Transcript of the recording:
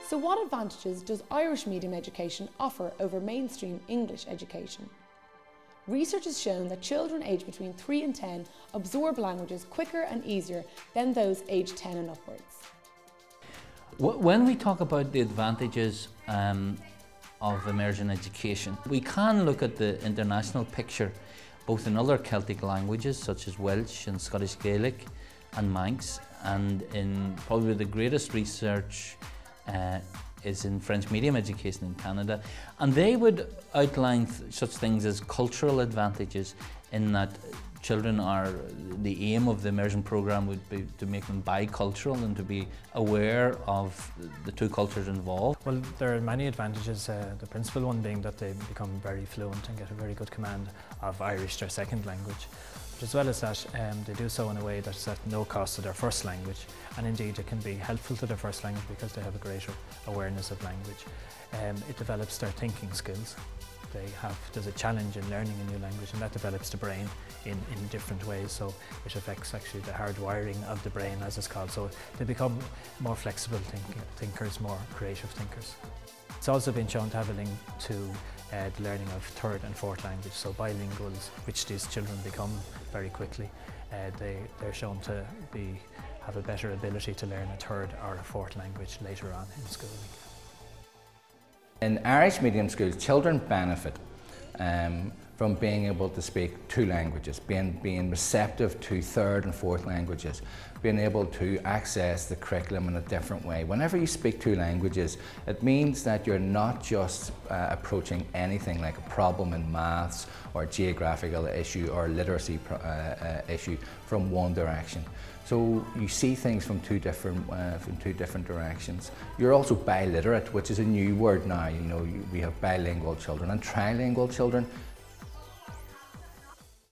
So what advantages does Irish medium education offer over mainstream English education? Research has shown that children aged between 3 and 10 absorb languages quicker and easier than those aged 10 and upwards. When we talk about the advantages of immersion education, we can look at the international picture, both in other Celtic languages such as Welsh and Scottish Gaelic and Manx, and in probably the greatest research is in French medium education in Canada, and they would outline such things as cultural advantages, in that children are, the aim of the immersion program would be to make them bicultural and to be aware of the two cultures involved. Well, there are many advantages, the principal one being that they become very fluent and get a very good command of Irish, their second language. But as well as that, they do so in a way that's at no cost to their first language, and indeed it can be helpful to their first language because they have a greater awareness of language. It develops their thinking skills. There's a challenge in learning a new language, and that develops the brain in different ways, so it affects actually the hardwiring of the brain, as it's called. So they become more flexible thinkers, more creative thinkers. It's also been shown to have a link to the learning of third and fourth language, so bilinguals, which these children become very quickly. They're shown to have a better ability to learn a third or a fourth language later on in schooling. In Irish medium schools, children benefit from being able to speak two languages, being receptive to third and fourth languages, being able to access the curriculum in a different way. Whenever you speak two languages, it means that you're not just approaching anything like a problem in maths or geographical issue or literacy issue from one direction. So you see things from two different directions. You're also biliterate, which is a new word now. You know, we have bilingual children and trilingual children.